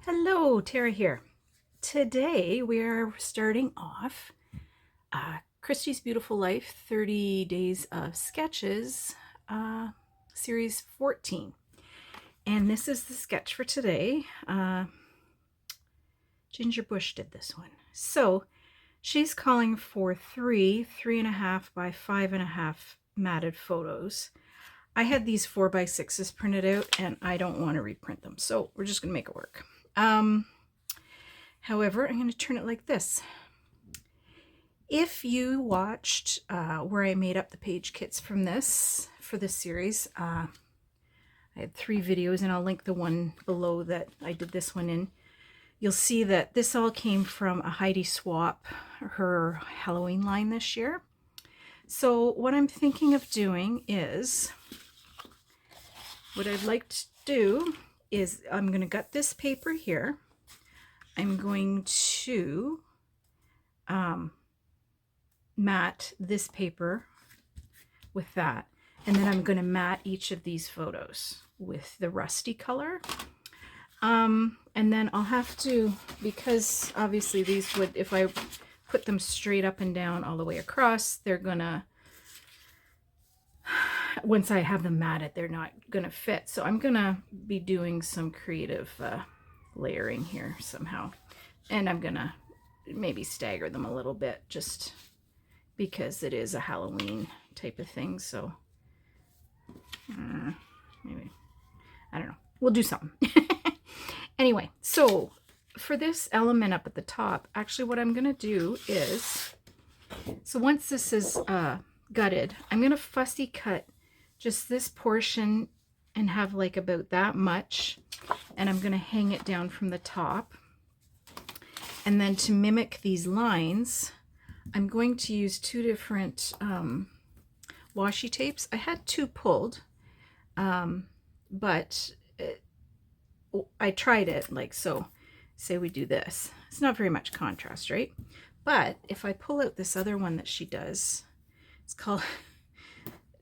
Hello, Tara here. Today we are starting off Christy's Beautiful Life 30 Days of Sketches, Series 14. And this is the sketch for today. Ginger Bush did this one. So she's calling for 3.5 by 5.5 matted photos. I had these 4x6s printed out and I don't want to reprint them, so we're just going to make it work. However, I'm going to turn it like this. If you watched where I made up the page kits from this, for this series, I had 3 videos and I'll link the one below that I did this one in. You'll see that this all came from a Heidi Swap, her Halloween line this year. So what I'm thinking of doing is, what I'd like to do is I'm going to gut this paper here. I'm going to mat this paper with that. And then I'm going to mat each of these photos with the rusty color. And then I'll have to, because obviously these would, if I put them straight up and down all the way across, they're going to, once I have them matted, they're not going to fit. So I'm going to be doing some creative layering here somehow. And I'm going to maybe stagger them a little bit just because it is a Halloween type of thing. So maybe, I don't know. We'll do something. Anyway, so for this element up at the top, actually what I'm going to do is, so once this is gutted, I'm going to fussy cut just this portion and have like about that much, and I'm going to hang it down from the top. And then to mimic these lines, I'm going to use 2 different washi tapes. I had 2 pulled, but I tried it like so. Say we do this. It's not very much contrast, right? But if I pull out this other one that she does, it's called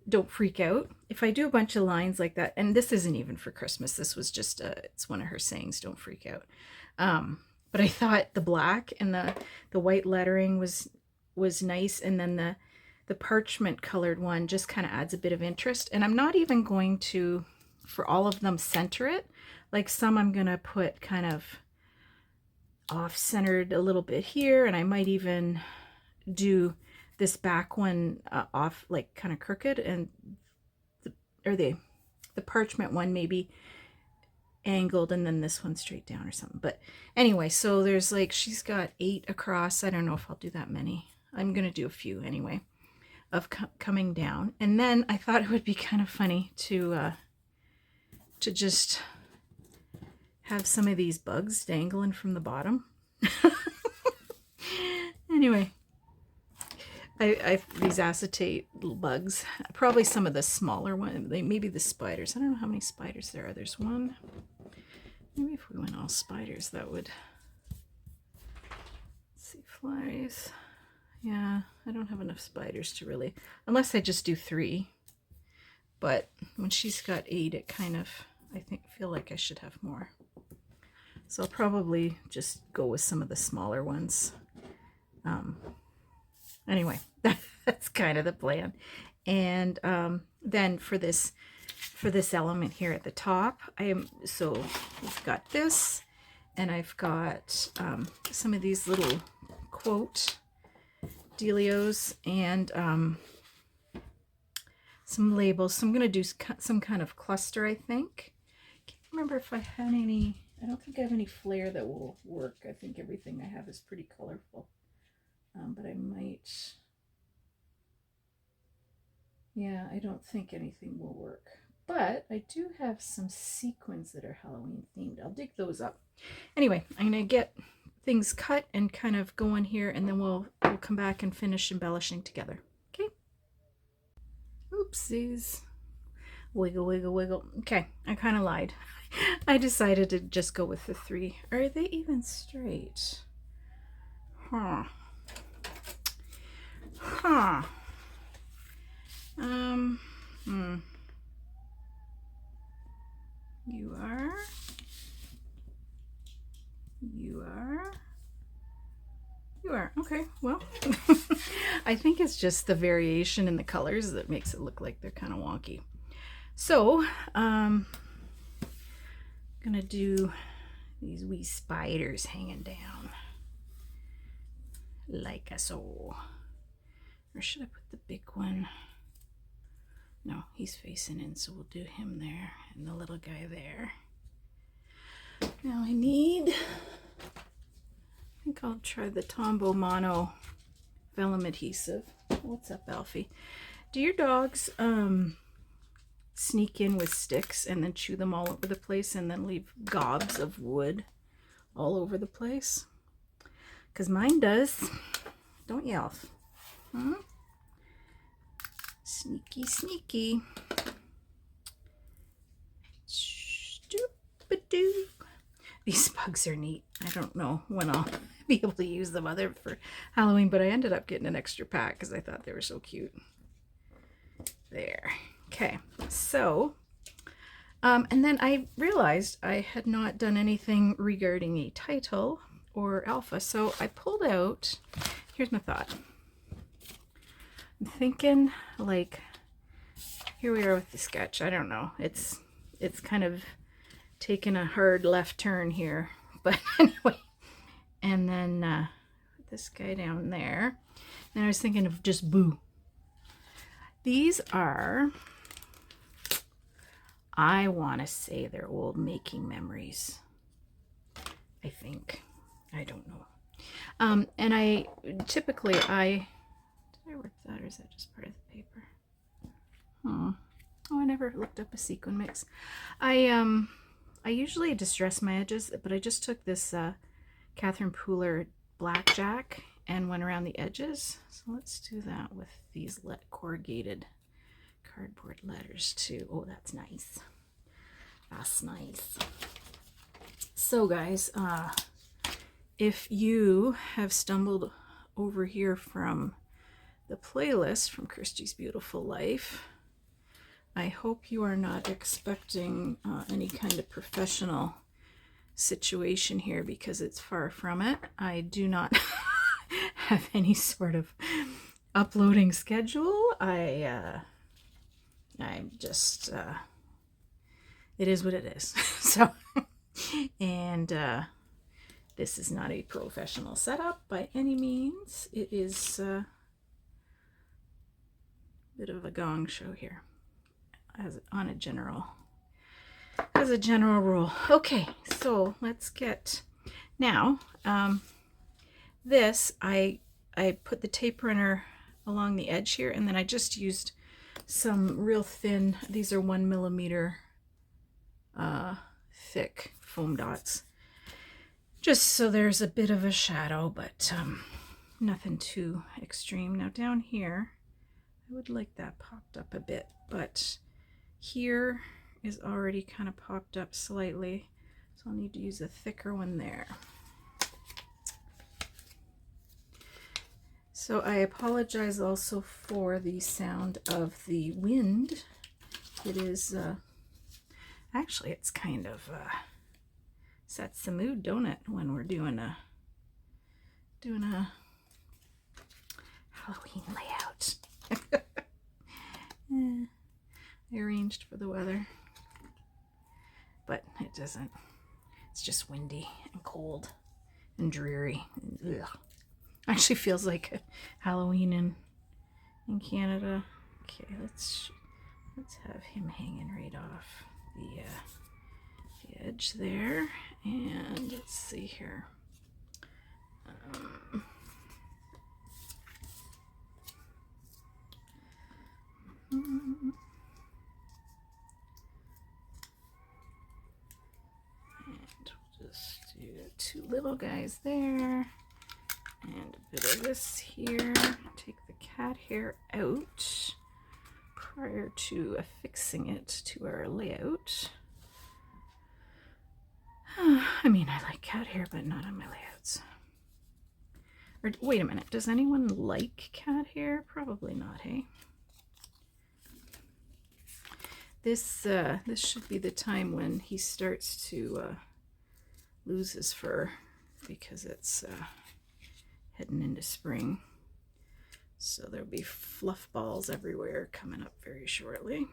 Don't Freak Out. If I do a bunch of lines like that, and this isn't even for Christmas, this was just it's one of her sayings, don't freak out. But I thought the black and the white lettering was nice, and then the parchment colored one just kind of adds a bit of interest. And I'm not even going to, for all of them, center it. Like some I'm going to put kind of off-centered a little bit here, and I might even do this back one off, like kind of crooked, and the parchment one maybe angled, and then this one straight down or something. But anyway, so there's like, she's got 8 across. I don't know if I'll do that many. I'm gonna do a few anyway of coming down. And then I thought it would be kind of funny to just have some of these bugs dangling from the bottom. Anyway, I these acetate little bugs, probably some of the smaller ones, maybe the spiders. I don't know how many spiders there are. There's one. Maybe if we went all spiders, that would, let's see, flies. Yeah, I don't have enough spiders to really, unless I just do 3. But when she's got 8, it kind of, I feel like I should have more. So I'll probably just go with some of the smaller ones. Anyway, that's kind of the plan. And then for this element here at the top, so we've got this, and I've got some of these little quote dealios and some labels. So I'm going to do some kind of cluster, I think. Can't remember if I had any. I don't think I have any flair that will work. I think everything I have is pretty colorful. But I might, yeah, I don't think anything will work. But I do have some sequins that are Halloween themed. I'll dig those up. Anyway, I'm going to get things cut and kind of go in here, and then we'll come back and finish embellishing together. Okay? Oopsies. Wiggle, wiggle, wiggle. Okay, I kind of lied. I decided to just go with the 3. Are they even straight? Huh. Huh. You are. are. Okay, well, I think it's just the variation in the colors that makes it look like they're kind of wonky. So, I'm gonna do these wee spiders hanging down like a so. Or should I put the big one? No, he's facing in, so we'll do him there and the little guy there. Now I think I'll try the Tombow Mono vellum adhesive. What's up, Alfie? Do your dogs sneak in with sticks and then chew them all over the place and then leave gobs of wood all over the place? Because mine does. Don't you, Alf? Hmm? Sneaky, sneaky. Stupidoo. These bugs are neat. I don't know when I'll be able to use them other for Halloween, but I ended up getting an extra pack because I thought they were so cute. There. Okay, so, and then I realized I had not done anything regarding a title or alpha, so I pulled out, here's my thought. I'm thinking, like, here we are with the sketch. I don't know. It's kind of taken a hard left turn here, but anyway. And then put this guy down there. And I was thinking of just boo. These are, I want to say they're old making memories. I think. I don't know. And I typically, did I work that or is that just part of the paper? Oh, I never looked up a sequin mix. I usually distress my edges, but I just took this Catherine Pooler Blackjack and went around the edges. So let's do that with these corrugated cardboard letters too. Oh, that's nice. That's nice. So guys, if you have stumbled over here from the playlist from Christy's Beautiful Life, I hope you are not expecting any kind of professional situation here, because it's far from it. I do not have any sort of uploading schedule. I'm just, it is what it is. So, and this is not a professional setup by any means. It is a bit of a gong show here. As a general rule. Okay, so let's get now. This I put the tape runner along the edge here, and then I just used some real thin. These are 1 millimeter thick foam dots, just so there's a bit of a shadow, but nothing too extreme. Now down here, I would like that popped up a bit, but here is already kind of popped up slightly, so I'll need to use a thicker one there. So I apologize also for the sound of the wind. It is actually, it's kind of sets the mood, don't it, when we're doing a Halloween layout. I arranged for the weather, but it doesn't. It's just windy and cold and dreary. Ugh. Actually feels like Halloween in Canada. Okay, let's have him hanging right off the edge there, and let's see here. Just do 2 little guys there, and a bit of this here. Take the cat hair out prior to affixing it to our layout. I mean, I like cat hair, but not on my layouts. Or wait a minute, does anyone like cat hair? Probably not, hey? This should be the time when he starts to lose his fur, because it's heading into spring. So there'll be fluff balls everywhere coming up very shortly.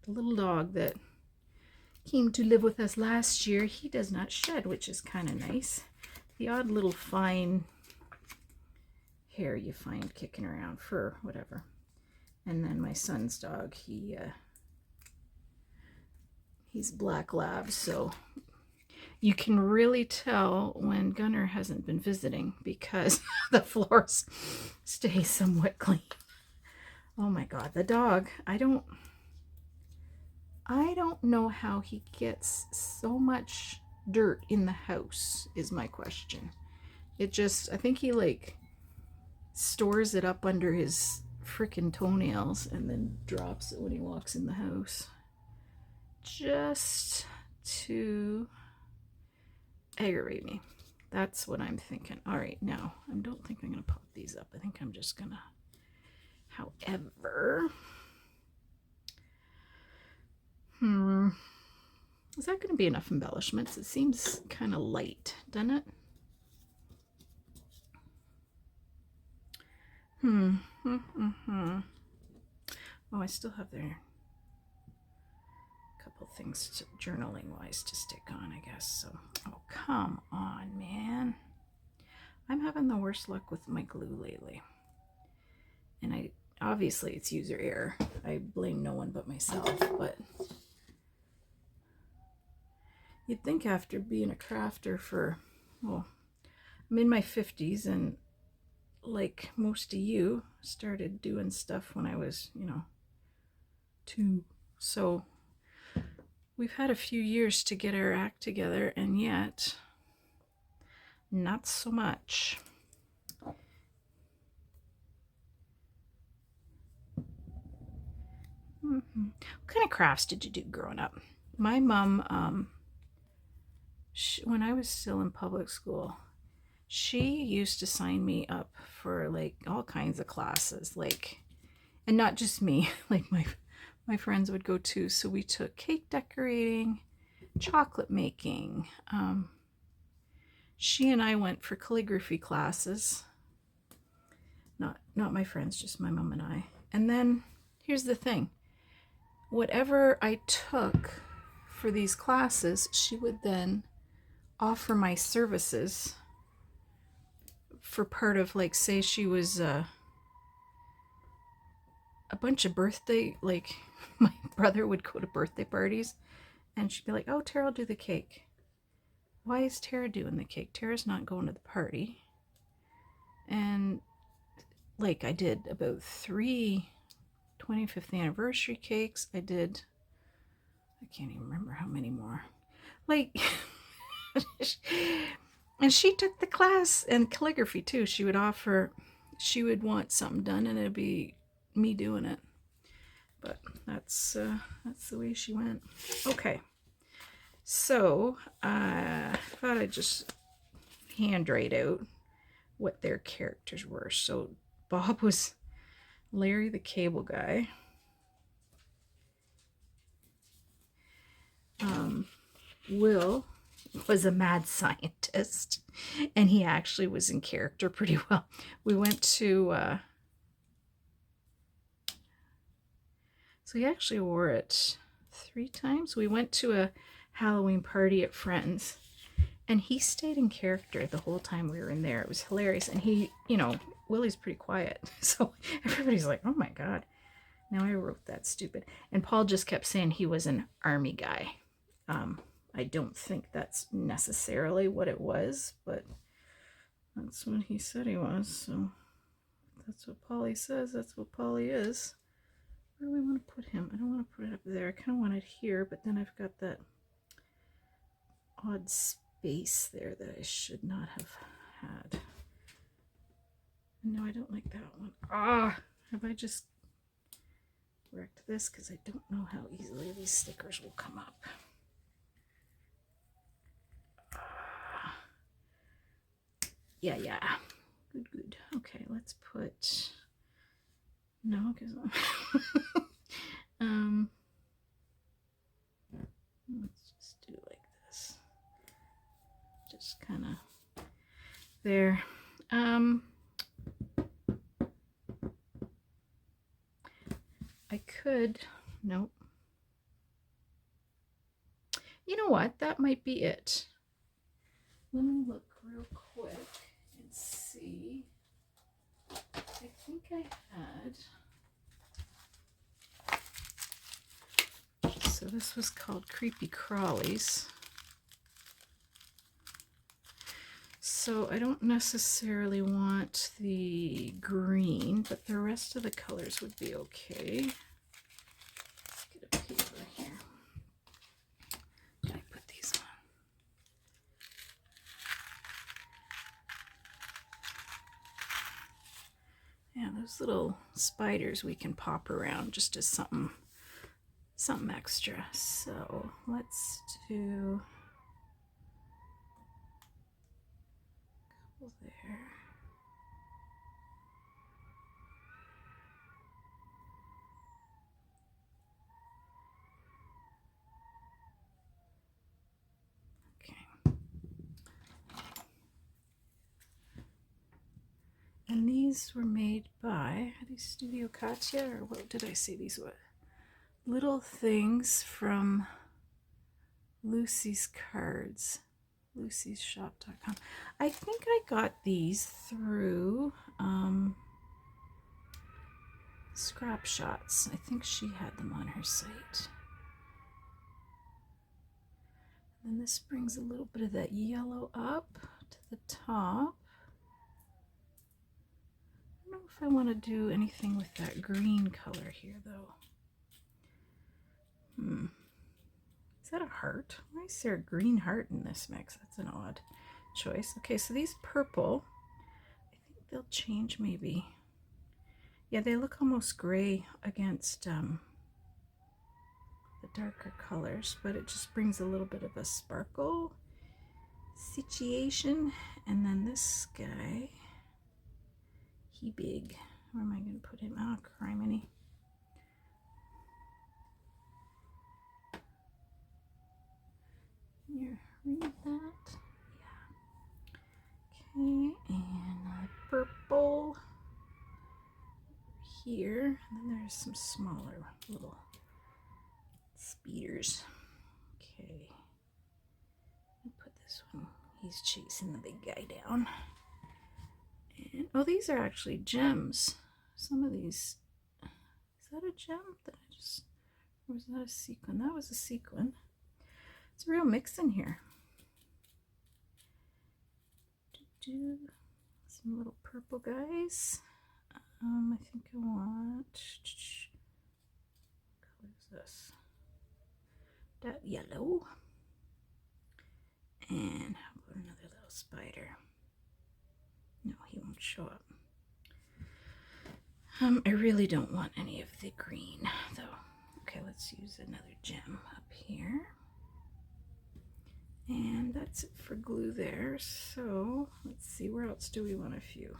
The little dog that came to live with us last year, he does not shed, which is kind of nice. The odd little fine hair you find kicking around, fur, whatever. And then my son's dog, he's black lab, so you can really tell when Gunnar hasn't been visiting because the floors stay somewhat clean. Oh my God, the dog, I don't know how he gets so much dirt in the house is my question. It just, I think he like stores it up under his frickin' toenails and then drops it when he walks in the house. Just to aggravate me. That's what I'm thinking. All right, now, I don't think I'm going to pop these up. I think I'm just going to, however, is that going to be enough embellishments? It seems kind of light, doesn't it? Oh, I still have there a couple things to, journaling wise to stick on, I guess. So, oh, come on, man. I'm having the worst luck with my glue lately. And obviously it's user error. I blame no one but myself, but you'd think after being a crafter for, well, I'm in my 50s and like most of you, started doing stuff when I was, 2. So we've had a few years to get our act together, and yet not so much. What kind of crafts did you do growing up? My mom, when I was still in public school, she used to sign me up for like all kinds of classes, like, and not just me, like my friends would go too. So we took cake decorating, chocolate making. She and I went for calligraphy classes. Not my friends, just my mom and I. And then here's the thing. Whatever I took for these classes, she would then offer my services for part of, like, say she was a bunch of birthday, like my brother would go to birthday parties and she'd be like, oh, Tara will do the cake. Why is Tara doing the cake? Tara's not going to the party. And like I did about 3 25th anniversary cakes. I can't even remember how many more. Like, and she took the class and calligraphy too. She would want something done and it'd be me doing it. But that's the way she went. Okay. So I thought I'd just handwrite out what their characters were. So Bob was Larry the cable guy. Will was a mad scientist, and he actually was in character pretty well. We went to so he actually wore it 3 times. We went to a Halloween party at Friends, and he stayed in character the whole time we were in there. It was hilarious. And he, Willie's pretty quiet. So everybody's like, oh my God. Now I wrote that stupid. And Paul just kept saying he was an army guy. I don't think that's necessarily what it was, but that's what he said he was. So that's what Polly says. That's what Polly is. Where do we want to put him? I don't want to put it up there. I kind of want it here, but then I've got that odd space there that I should not have had. No, I don't like that one. Have I just wrecked this? Because I don't know how easily these stickers will come up. Yeah. Good. Okay, let's put... No, because... let's just do like this. Just kind of there. I could, nope. You know what? That might be it. Let me look real quick and see. I think I had. So this was called Creepy Crawlies. So I don't necessarily want the green, but the rest of the colors would be okay. Let's get a paper here. Can I put these on? Yeah, those little spiders we can pop around just as something extra. So let's do a couple there. And these were made by, are these Studio Katya, or what did I say these were? Little things from Lucy's Cards, lucy'sshop.com. I think I got these through Scrap Shots. I think she had them on her site. And this brings a little bit of that yellow up to the top. I don't know if I want to do anything with that green color here, though. Is that a heart? Why is there a green heart in this mix? That's an odd choice. Okay, so these purple, I think they'll change maybe. Yeah, they look almost gray against the darker colors, but it just brings a little bit of a sparkle situation. And then this guy, he big. Where am I going to put him? Oh, criminy. You read that? Yeah. Okay, and purple here. And then there's some smaller little speeders. Okay. I'll put this one. He's chasing the big guy down. And oh, these are actually gems. Some of these. Is that a gem that I just, or was that a sequin? That was a sequin. It's a real mix in here. Some little purple guys. I think I want. What color is this? That yellow. And how about another little spider? No, he won't show up. I really don't want any of the green, though. Okay, let's use another gem up here. And that's it for glue there. So let's see, where else do we want a few?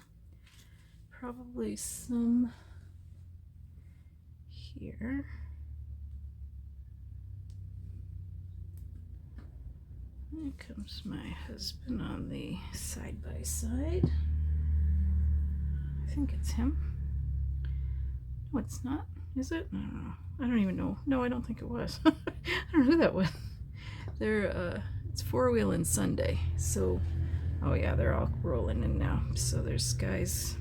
Probably some here. There comes my husband on the side-by-side. I think it's him. No, it's not. Is it? I don't know. I don't even know. No, I don't think it was. I don't know who that was. They're it's four-wheeling Sunday, so oh yeah, they're all rolling in now. So there's guys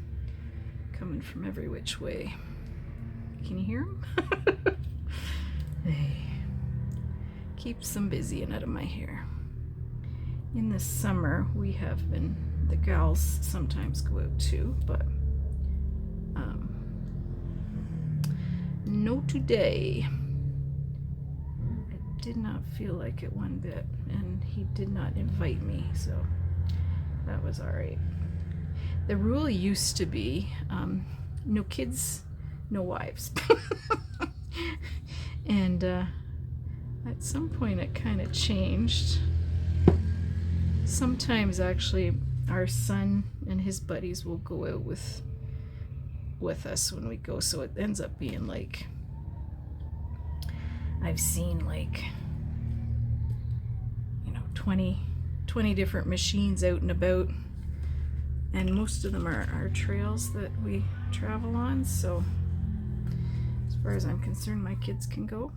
coming from every which way. Can you hear them? Hey, keeps them busy and out of my hair. In the summer, we have been, the gals sometimes go out too, but no today. I did not feel like it one bit, and he did not invite me, so that was all right. The rule used to be no kids, no wives. And at some point it kind of changed. Sometimes actually our son and his buddies will go out with us when we go, so it ends up being like, I've seen like, you know, 20 20 different machines out and about, and most of them are trails that we travel on, so as far as I'm concerned, my kids can go.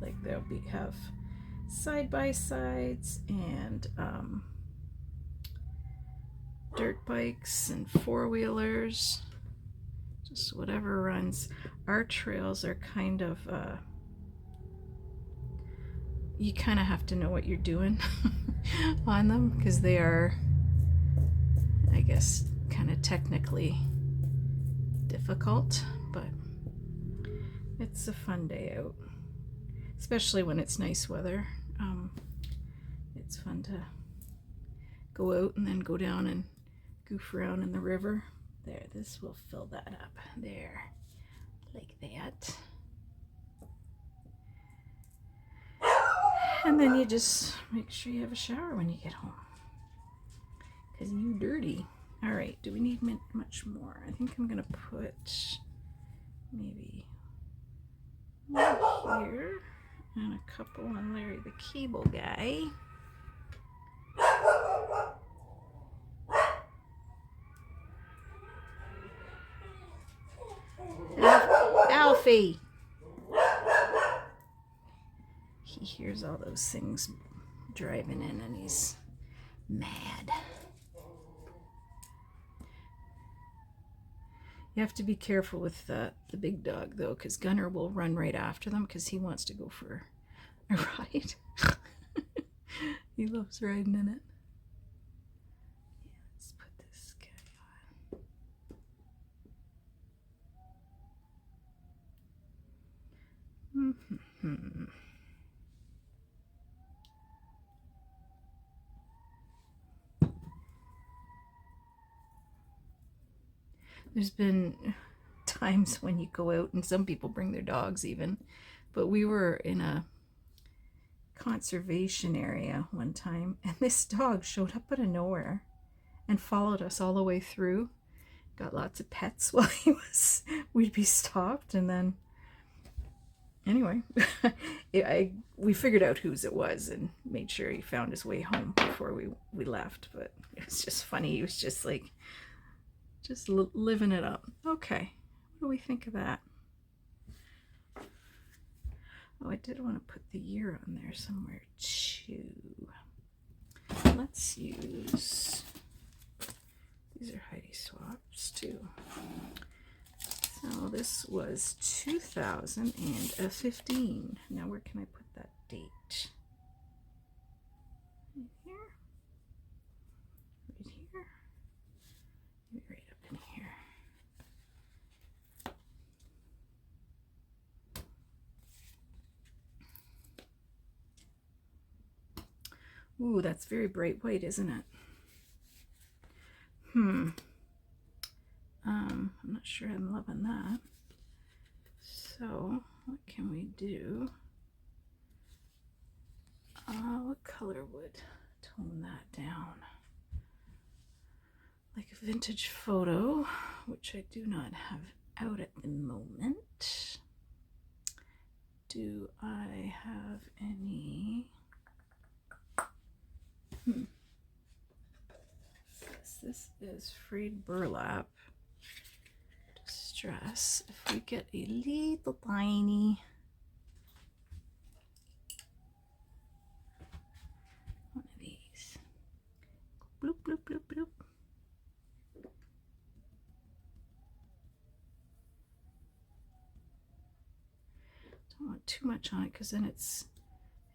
Like they'll have side-by-sides and dirt bikes and four-wheelers, just whatever runs. Our trails are kind of you kind of have to know what you're doing on them, because they are, I guess, kind of technically difficult, but it's a fun day out, especially when it's nice weather. It's fun to go out and then go down and goof around in the river. There, this will fill that up there, like that. And then you just make sure you have a shower when you get home, because you're dirty. All right, do we need much more? I think I'm gonna put maybe one here and a couple on Larry the Cable Guy. Alfie! He hears all those things driving in and he's mad. You have to be careful with the big dog though, because Gunner will run right after them because he wants to go for a ride. He loves riding in it. Yeah, let's put this guy on. Mm-hmm. There's been times when you go out, and some people bring their dogs even, but we were in a conservation area one time, and this dog showed up out of nowhere and followed us all the way through. Got lots of pets while we'd be stopped, and then anyway, we figured out whose it was and made sure he found his way home before we left. But it was just funny. He was just like, just living it up. Okay, what do we think of that? Oh, I did want to put the year on there somewhere too. Let's use, these are Heidi swaps too. So this was 2015. Now where can I put that date? Right here? Right here? Maybe right up in here. Ooh, that's very bright white, isn't it? I'm not sure I'm loving that. So what can we do? What color would tone that down? Like a vintage photo, which I do not have out at the moment. Do I have any? This is frayed burlap distress. If we get a little tiny one of these, bloop bloop bloop bloop. Don't want too much on it because then it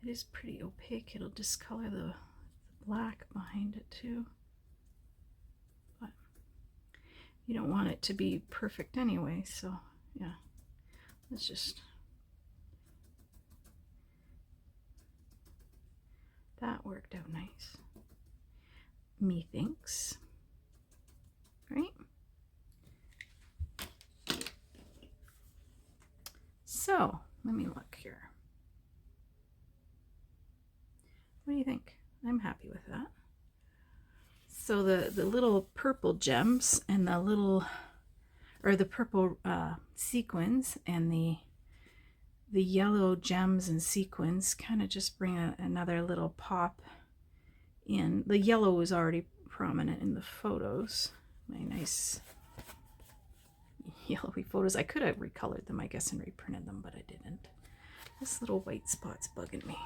is pretty opaque. It'll discolor the black behind it too. But you don't want it to be perfect anyway, so yeah, let's just, that worked out nice, methinks, right? So let me look here. What do you think? I'm happy with that. So the little purple gems and the little, or the purple sequins and the yellow gems and sequins kind of just bring another little pop in. The yellow is already prominent in the photos. My nice yellowy photos. I could have recolored them, I guess, and reprinted them, but I didn't. This little white spot's bugging me.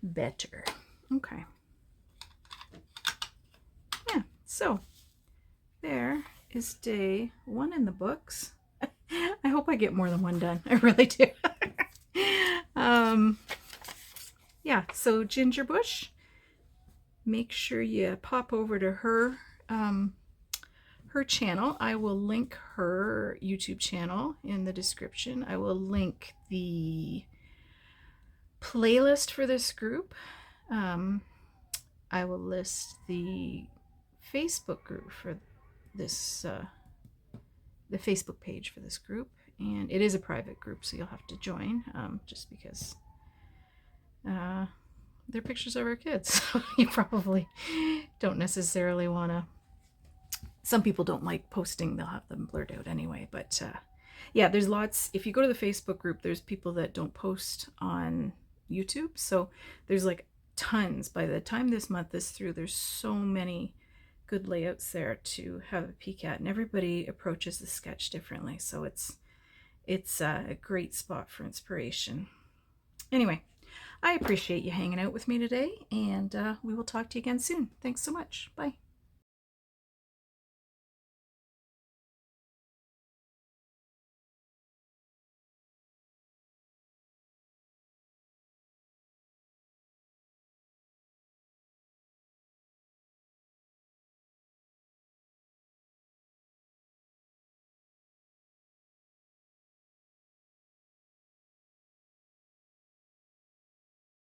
Better. Okay. Yeah, so there is day 1 in the books. I hope I get more than one done. I really do. Yeah, so Ginger Bush, make sure you pop over to her her channel. I will link her YouTube channel in the description. I will link the playlist for this group. I will list the Facebook group for this, the Facebook page for this group, and it is a private group, so you'll have to join, just because they're pictures of our kids. So you probably don't necessarily want to. Some people don't like posting, they'll have them blurred out anyway, but yeah, there's lots. If you go to the Facebook group, there's people that don't post on YouTube, so there's like tons. By the time this month is through, there's so many good layouts there to have a peek at, and everybody approaches the sketch differently, so it's a great spot for inspiration. Anyway, I appreciate you hanging out with me today, and we will talk to you again soon. Thanks so much. Bye.